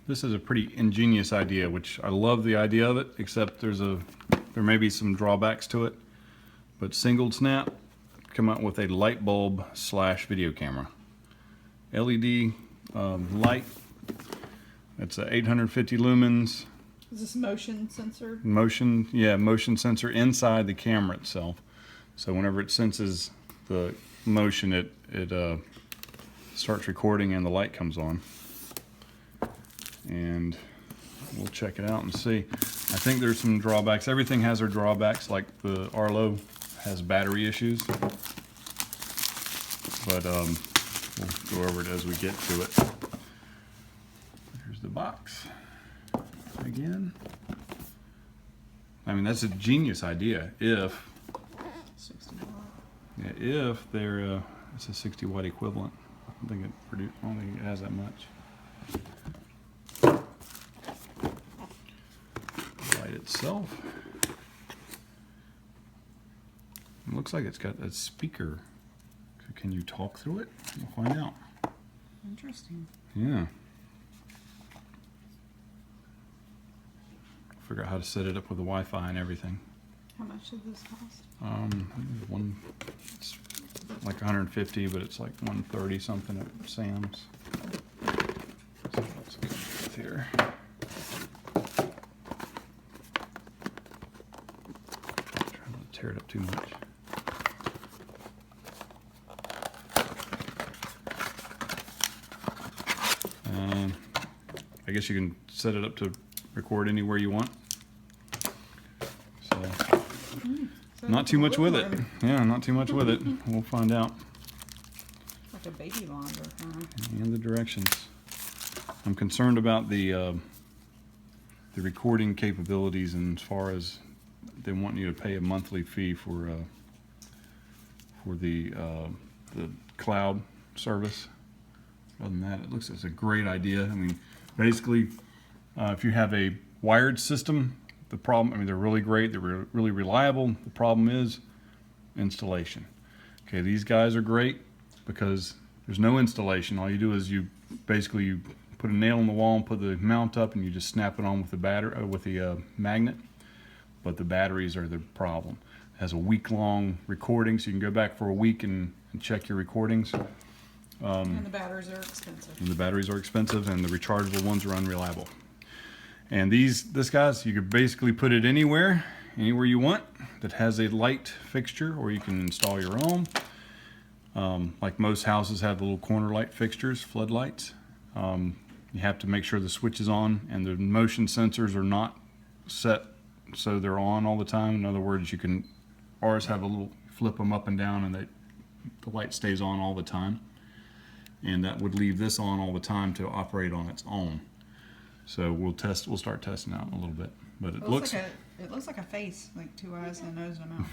This is a pretty ingenious idea, which I love the idea of it, except there may be some drawbacks to it. But Sengle Snap come out with a light bulb slash video camera. LED light. It's a 850 lumens. Is this motion sensor? Motion sensor inside the camera itself. So whenever it senses the motion, it starts recording and the light comes on. And we'll check it out and see. I think there's some drawbacks. Everything has their drawbacks, like the Arlo has battery issues. But we'll go over it as we get to it. Here's the box again. I mean, that's a genius idea if 60 watt. Yeah, if they're it's a 60 watt equivalent. I don't think it has that much. Light itself. It looks like it's got a speaker. Can you talk through it? We'll find out. Interesting. Yeah. Figure out how to set it up with the Wi-Fi and everything. How much did this cost? It's like 150, but it's like 130 something at Sam's. So let's go with here. Try not to tear it up too much. I guess you can set it up to record anywhere you want. So not too much with it. Yeah, not too much with it. We'll find out. Like a baby monitor, huh? And the directions. I'm concerned about the recording capabilities, and as far as they want you to pay a monthly fee for the cloud service. Other than that, it looks like it's a great idea. I mean, basically, if you have a wired system, the problem, I mean, they're really great, they're really reliable. The problem is installation. Okay, these guys are great because there's no installation. All you do is you put a nail in the wall and put the mount up, and you just snap it on with the magnet. But the batteries are the problem. It has a week-long recording, so you can go back for a week and check your recordings. And the batteries are expensive. And the batteries are expensive, and the rechargeable ones are unreliable. And this guys, you could basically put it anywhere you want that has a light fixture, or you can install your own. Like most houses have the little corner light fixtures, floodlights. You have to make sure the switch is on, and the motion sensors are not set so they're on all the time. In other words, ours have a little, flip them up and down, and the light stays on all the time. And that would leave this on all the time to operate on its own. So we'll start testing out in a little bit. But it looks like a face, like 2 eyes and a nose and a mouth.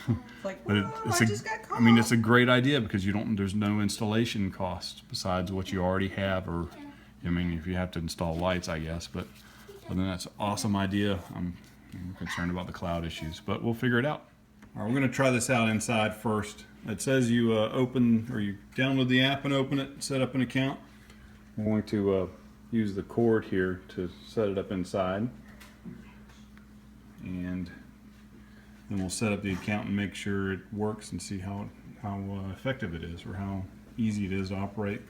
It's like, but I just got caught. I mean, it's a great idea because there's no installation cost besides what you already have, or I mean, if you have to install lights, I guess. But other than that, it's an awesome idea. I'm concerned about the cloud issues, but we'll figure it out. All right, we're going to try this out inside first. It says you you download the app and open it, set up an account. We're going to use the cord here to set it up inside. And then we'll set up the account and make sure it works and see how effective it is, or how easy it is to operate,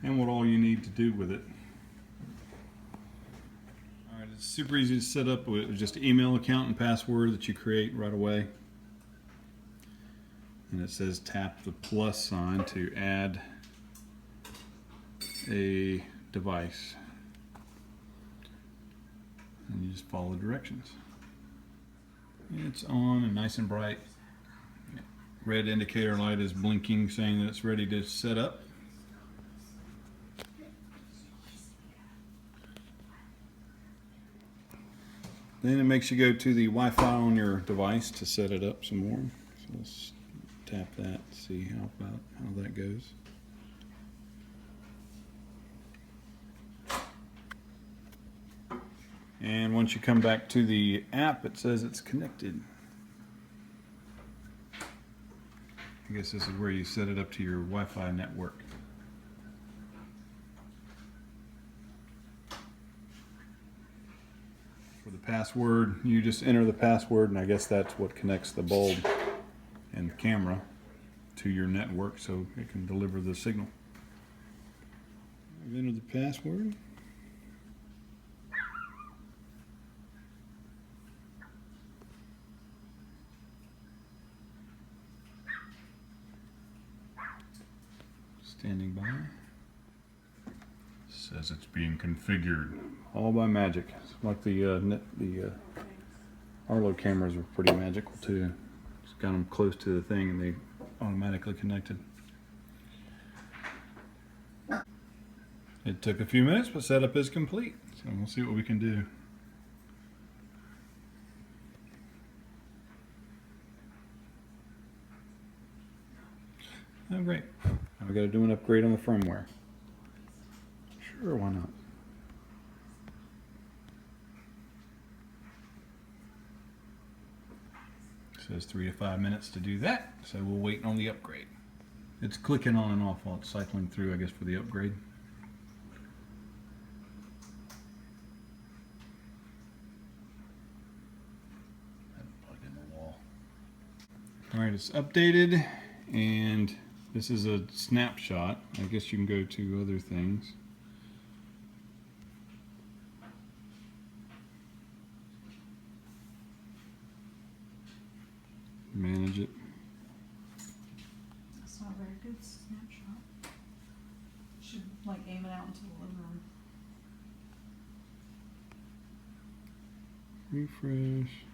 and what all you need to do with it. All right, it's super easy to set up with just an email account and password that you create right away. And it says tap the plus sign to add a device. And you just follow the directions. It's on and nice and bright. Red indicator light is blinking, saying that it's ready to set up. Then it makes you go to the Wi-Fi on your device to set it up some more. So let's tap that, see how that goes. And once you come back to the app, it says it's connected. I guess this is where you set it up to your Wi-Fi network. password. You just enter the password, and I guess that's what connects the bulb and the camera to your network so it can deliver the signal. I've entered the password. Standing by. Says it's being configured. All by magic. It's like the Arlo cameras were pretty magical too. Just got them close to the thing and they automatically connected. It took a few minutes, but setup is complete. So we'll see what we can do. Oh great. Now we got to do an upgrade on the firmware. Sure, why not? It says 3 to 5 minutes to do that, so we'll wait on the upgrade. It's clicking on and off while it's cycling through, I guess, for the upgrade. Plug in the wall. Alright, it's updated, and this is a snapshot. I guess you can go to other things. Manage it. That's not a very good snapshot. Should like aim it out into the living room. Refresh.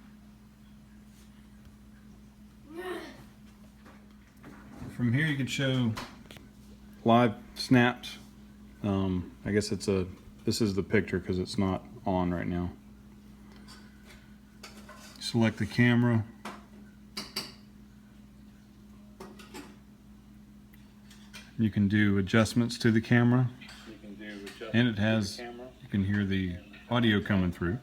From here you can show live snaps. I guess this is the picture because it's not on right now. Select the camera. You can do adjustments to the camera, and it has, you can hear the audio coming through.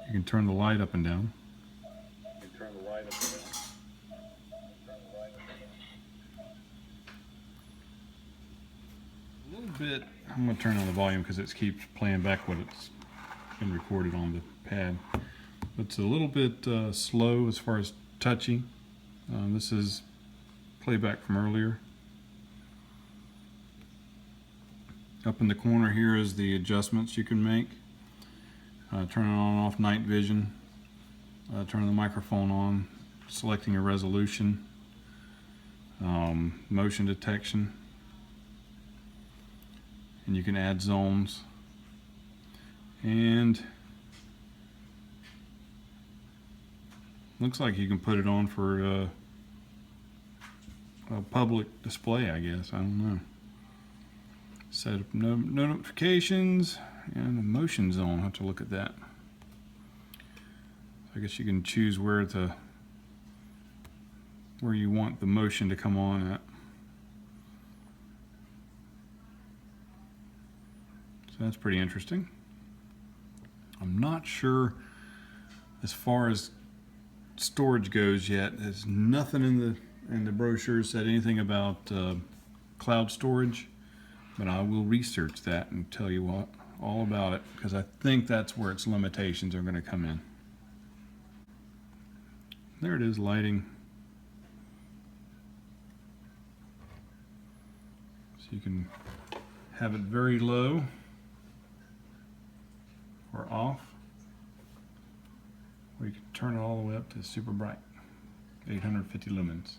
You can turn the light up and down. A little bit, I'm going to turn on the volume because it keeps playing back what it's been recorded on the pad. It's a little bit slow as far as touching. This is playback from earlier. Up in the corner here is the adjustments you can make. Turning on and off night vision. Turning the microphone on. Selecting a resolution. Motion detection. And you can add zones. And looks like you can put it on for a public display, I guess. I don't know. Set up no notifications and a motion zone. I'll have to look at that. I guess you can choose where you want the motion to come on at. So that's pretty interesting. I'm not sure as far as storage goes yet. There's nothing in the brochure said anything about cloud storage, but I will research that and tell you all about it, because I think that's where its limitations are going to come in. There it is, lighting. So you can have it very low or off, or you can turn it all the way up to super bright, 850 lumens.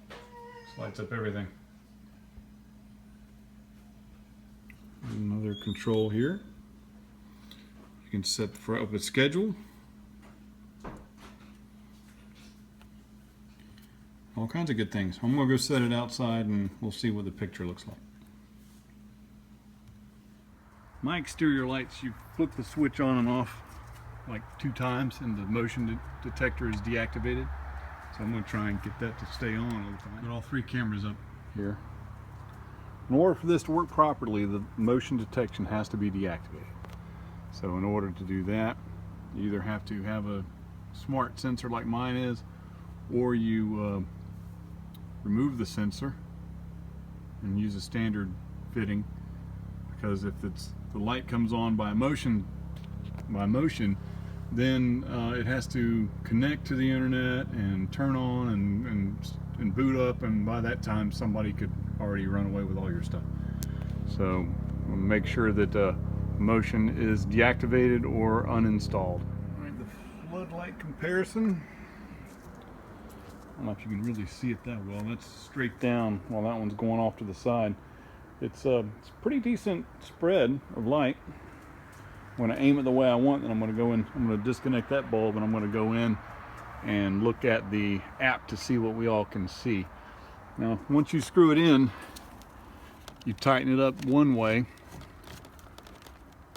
This lights up everything. Another control here. You can set up a schedule. All kinds of good things. I'm going to go set it outside and we'll see what the picture looks like. My exterior lights, you flip the switch on and off like 2 times and the motion detector is deactivated. So I'm going to try and get that to stay on all the time. Got all 3 cameras up here. In order for this to work properly, the motion detection has to be deactivated. So in order to do that, you either have to have a smart sensor like mine is, or you remove the sensor and use a standard fitting, because if the light comes on by motion, then it has to connect to the internet and turn on and boot up, and by that time somebody could already run away with all your stuff. So we'll make sure that motion is deactivated or uninstalled. All right, the floodlight comparison. I don't know if you can really see it that well. That's straight down while that one's going off to the side. It's pretty decent spread of light. I'm going to aim it the way I want, and I'm going to go in. I'm going to disconnect that bulb, and I'm going to go in and look at the app to see what we all can see. Now, once you screw it in, you tighten it up one way,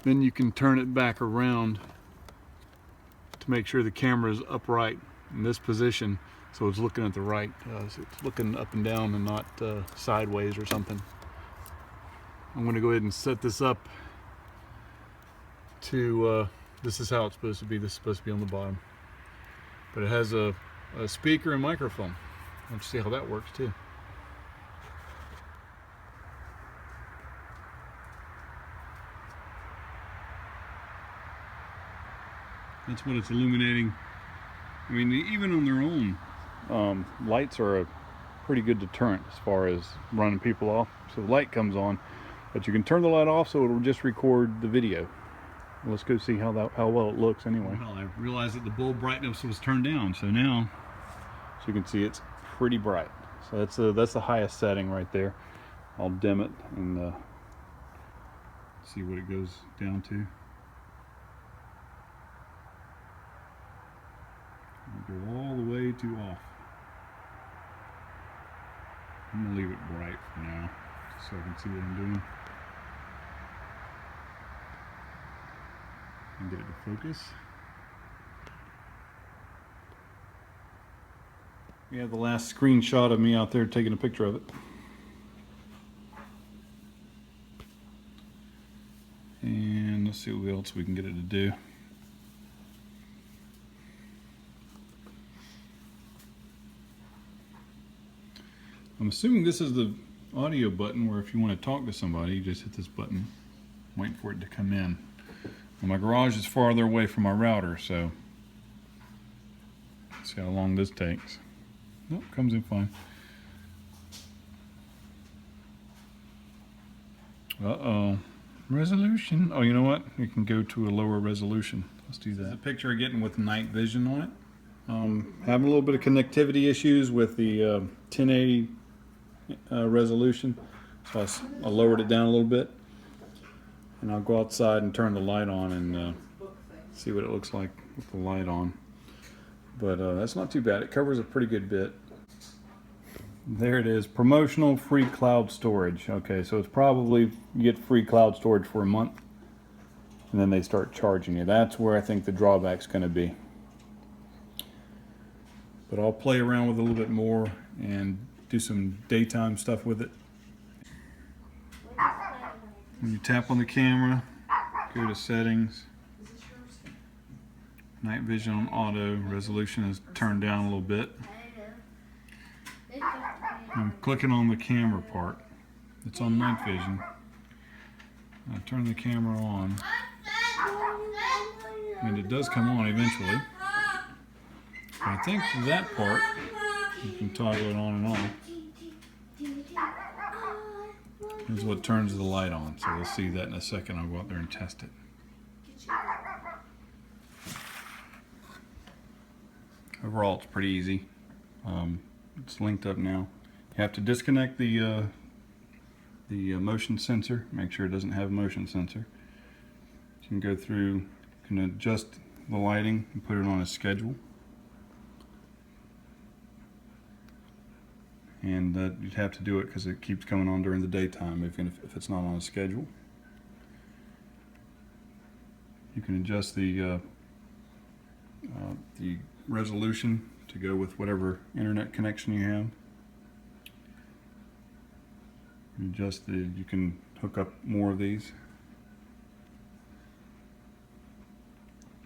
then you can turn it back around to make sure the camera is upright in this position, so it's looking at the right, so it's looking up and down and not sideways or something. I'm going to go ahead and set this up to, this is how it's supposed to be. This is supposed to be on the bottom. But it has a speaker and microphone. Let's see how that works too. That's what it's illuminating. I mean, even on their own, lights are a pretty good deterrent as far as running people off. So the light comes on, but you can turn the light off so it'll just record the video. Let's go see how well it looks anyway. Well, I realized that the bulb brightness was turned down, so now, as you can see, it's pretty bright. So that's the highest setting right there. I'll dim it and see what it goes down to. I'll go all the way to off. I'm gonna leave it bright for now, so I can see what I'm doing. And get it to focus. We have the last screenshot of me out there taking a picture of it. And let's see what else we can get it to do. I'm assuming this is the audio button, where if you want to talk to somebody, you just hit this button, wait for it to come in. Well, my garage is farther away from my router, so let's see how long this takes. Nope, comes in fine. Uh-oh. Resolution. Oh, you know what? You can go to a lower resolution. Let's do that. The picture I'm getting with night vision on it. Having a little bit of connectivity issues with the 1080 resolution, so I lowered it down a little bit. And I'll go outside and turn the light on and see what it looks like with the light on. But that's not too bad. It covers a pretty good bit. There it is. Promotional free cloud storage. Okay, so it's probably you get free cloud storage for a month, and then they start charging you. That's where I think the drawback's going to be. But I'll play around with it a little bit more and do some daytime stuff with it. When you tap on the camera, go to settings, night vision on auto, resolution is turned down a little bit. I'm clicking on the camera part. It's on night vision. I turn the camera on, and it does come on eventually. I think for that part, you can toggle it on and off. Here's what turns the light on, so we'll see that in a second. I'll go out there and test it. Overall, it's pretty easy. It's linked up now. You have to disconnect the motion sensor. Make sure it doesn't have a motion sensor. You can go through, you can adjust the lighting and put it on a schedule. And you'd have to do it because it keeps coming on during the daytime if it's not on a schedule. You can adjust the resolution to go with whatever internet connection you have. You can hook up more of these.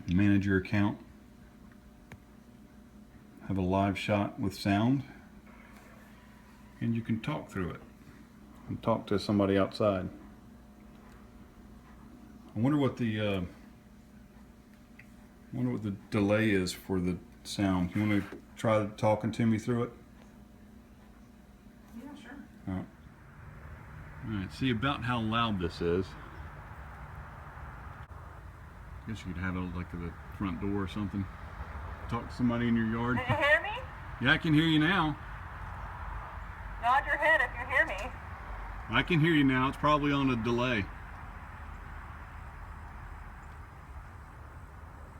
Manage your account. Have a live shot with sound. And you can talk through it. and talk to somebody outside. I wonder what the delay is for the sound. You want to try talking to me through it? Yeah, sure. All right. See about how loud this is. I guess you could have it like at the front door or something. Talk to somebody in your yard. Can you hear me? Yeah, I can hear you now. Nod your head if you hear me. I can hear you now. It's probably on a delay.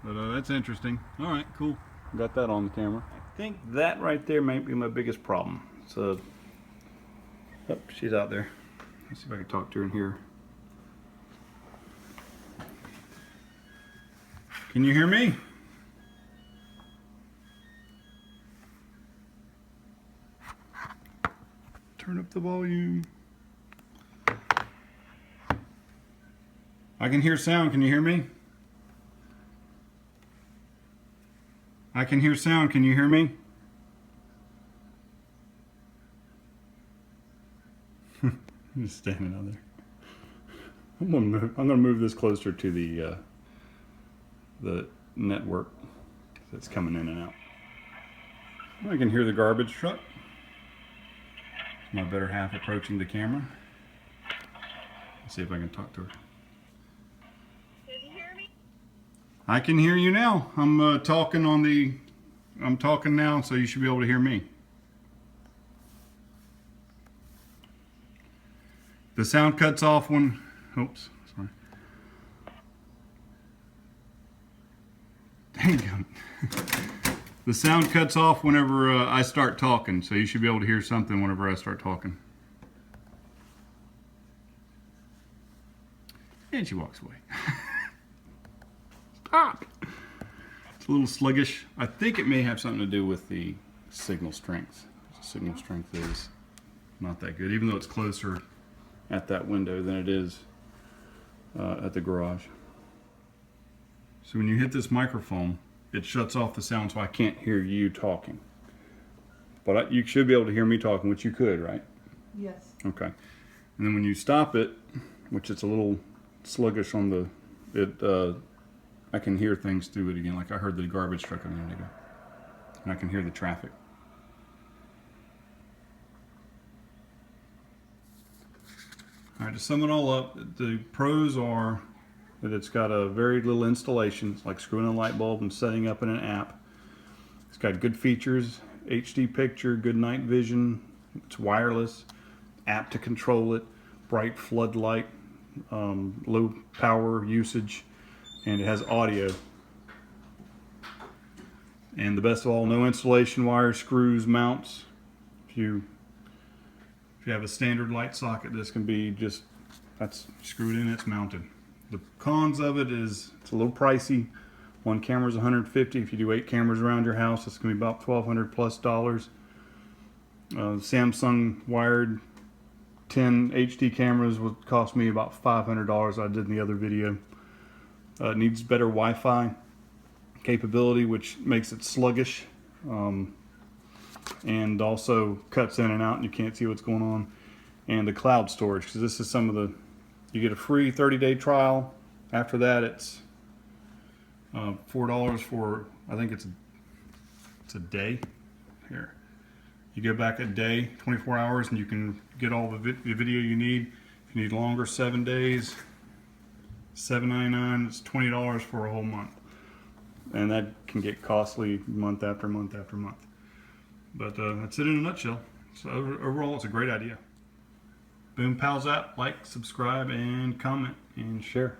But that's interesting. All right, cool. Got that on the camera. I think that right there might be my biggest problem. So, oh, she's out there. Let's see if I can talk to her in here. Can you hear me? Turn up the volume. I can hear sound. Can you hear me? I can hear sound. Can you hear me? Just standing out there. I'm gonna move this closer to the network that's coming in and out. I can hear the garbage truck. My better half approaching the camera. Let's see if I can talk to her. Can you hear me? I can hear you now. I'm talking now, so you should be able to hear me. The sound cuts off when, oops, sorry. Dang it. The sound cuts off whenever I start talking, so you should be able to hear something whenever I start talking. And she walks away. Stop! It's a little sluggish. I think it may have something to do with the signal strength. The signal strength is not that good, even though it's closer at that window than it is at the garage. So when you hit this microphone, it shuts off the sound, so I can't hear you talking. But you should be able to hear me talking, which you could, right? Yes. Okay. And then when you stop it, which it's a little sluggish on I can hear things through it again. Like I heard the garbage truck a minute ago. And I can hear the traffic. All right, to sum it all up, the pros are that it's got a very little installation. It's like screwing a light bulb and setting up in an app. It's got good features, HD picture, good night vision. It's wireless, app to control it, bright floodlight, low power usage, and it has audio. And the best of all, no installation wires, screws, mounts. If you have a standard light socket, this can be just, that's screwed in, it's mounted. The cons of it is it's a little pricey. One camera is $150. If you do 8 cameras around your house, it's going to be about $1,200 plus. Samsung wired 10 HD cameras would cost me about $500. I did in the other video. It needs better Wi-Fi capability, which makes it sluggish, and also cuts in and out, and you can't see what's going on. And the cloud storage, because this is some of the. You get a free 30-day trial. After that, it's $4 for, I think it's a day. Here, you go back a day, 24 hours, and you can get all the video you need. If you need longer, 7 days, $7.99. It's $20 for a whole month, and that can get costly month after month after month. But that's it in a nutshell. So overall, it's a great idea. Boom Pals app, like, subscribe, and comment, and share.